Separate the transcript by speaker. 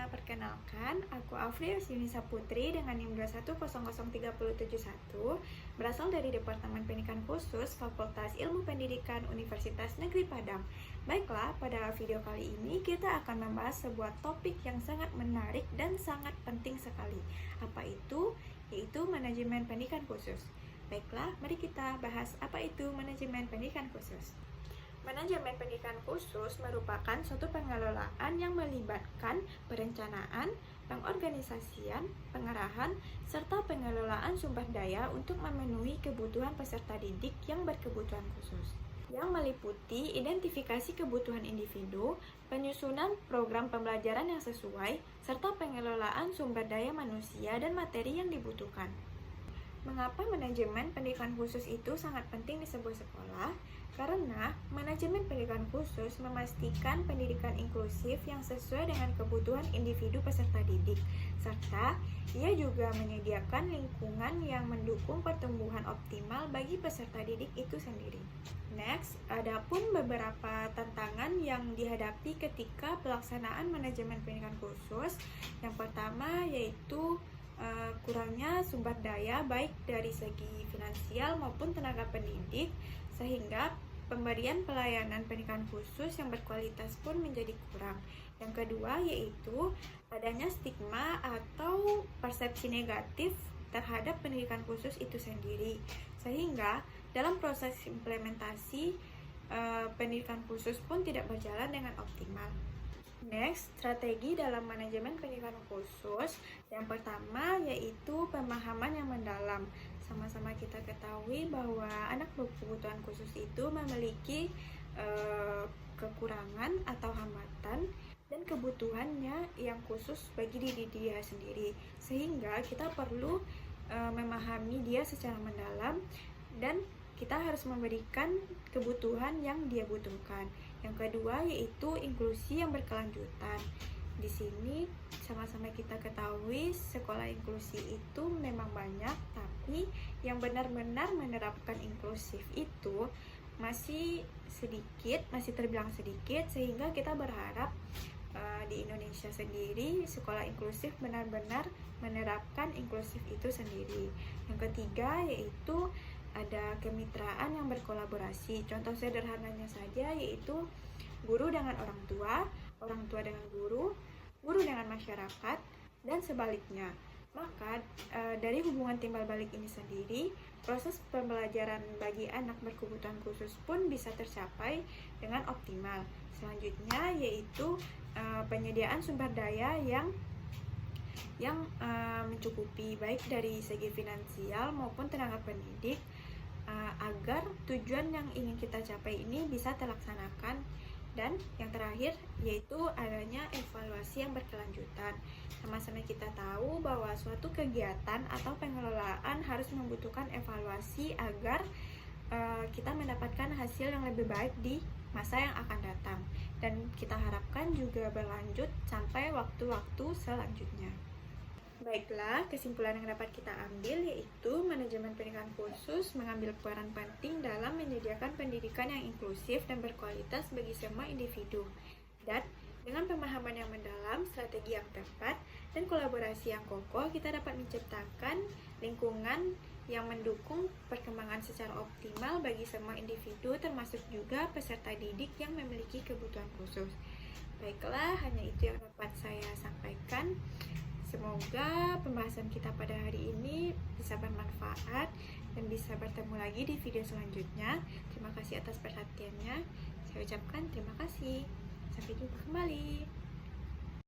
Speaker 1: perkenalkan, aku Afri Yunisa Putri dengan NIM 2100371, berasal dari Departemen Pendidikan Khusus Fakultas Ilmu Pendidikan Universitas Negeri Padang. Baiklah, pada video kali ini kita akan membahas sebuah topik yang sangat menarik dan sangat penting sekali. Apa itu? Yaitu manajemen pendidikan khusus. Baiklah, mari kita bahas apa itu manajemen pendidikan khusus. Manajemen pendidikan khusus merupakan suatu pengelolaan yang melibatkan perencanaan, pengorganisasian, pengarahan, serta pengelolaan sumber daya untuk memenuhi kebutuhan peserta didik yang berkebutuhan khusus, yang meliputi identifikasi kebutuhan individu, penyusunan program pembelajaran yang sesuai, serta pengelolaan sumber daya manusia dan materi yang dibutuhkan. Mengapa manajemen pendidikan khusus itu sangat penting di sebuah sekolah? Karena manajemen pendidikan khusus memastikan pendidikan inklusif yang sesuai dengan kebutuhan individu peserta didik, serta ia juga menyediakan lingkungan yang mendukung pertumbuhan optimal bagi peserta didik itu sendiri. Next, ada pun beberapa tantangan yang dihadapi ketika pelaksanaan manajemen pendidikan khusus. Yang pertama yaitu kurangnya sumber daya baik dari segi finansial maupun tenaga pendidik, sehingga pemberian pelayanan pendidikan khusus yang berkualitas pun menjadi kurang. Yang kedua yaitu adanya stigma atau persepsi negatif terhadap pendidikan khusus itu sendiri, sehingga dalam proses implementasi pendidikan khusus pun tidak berjalan dengan optimal. Next, strategi dalam manajemen pendidikan khusus. Yang pertama yaitu pemahaman yang mendalam. Sama-sama kita ketahui bahwa anak berkebutuhan khusus itu memiliki kekurangan atau hambatan dan kebutuhannya yang khusus bagi diri dia sendiri. Sehingga kita perlu memahami dia secara mendalam dan kita harus memberikan kebutuhan yang dia butuhkan. Yang kedua yaitu inklusi yang berkelanjutan. Di sini sama-sama kita ketahui sekolah inklusi itu memang banyak, tapi yang benar-benar menerapkan inklusif itu masih sedikit, masih terbilang sedikit, sehingga kita berharap di Indonesia sendiri sekolah inklusif benar-benar menerapkan inklusif itu sendiri. Yang ketiga yaitu ada kemitraan yang berkolaborasi. Contoh sederhananya saja yaitu guru dengan orang tua dengan guru dengan masyarakat, dan sebaliknya. Maka dari hubungan timbal balik ini sendiri, proses pembelajaran bagi anak berkebutuhan khusus pun bisa tercapai dengan optimal. Selanjutnya yaitu penyediaan sumber daya yang mencukupi baik dari segi finansial maupun tenaga pendidik agar tujuan yang ingin kita capai ini bisa terlaksanakan. Dan yang terakhir yaitu adanya evaluasi yang berkelanjutan. Sama-sama kita tahu bahwa suatu kegiatan atau pengelolaan harus membutuhkan evaluasi agar kita mendapatkan hasil yang lebih baik di masa yang akan datang, dan kita harapkan juga berlanjut sampai waktu-waktu selanjutnya. Baiklah, kesimpulan yang dapat kita ambil yaitu manajemen pendidikan khusus mengambil peran penting dalam menyediakan pendidikan yang inklusif dan berkualitas bagi semua individu. Dan dengan pemahaman yang mendalam, strategi yang tepat, dan kolaborasi yang kokoh, kita dapat menciptakan lingkungan yang mendukung perkembangan secara optimal bagi semua individu, termasuk juga peserta didik yang memiliki kebutuhan khusus. Baiklah, hanya itu yang dapat saya sampaikan. Semoga pembahasan kita pada hari ini bisa bermanfaat dan bisa bertemu lagi di video selanjutnya. Terima kasih atas perhatiannya. Saya ucapkan terima kasih. Sampai jumpa kembali.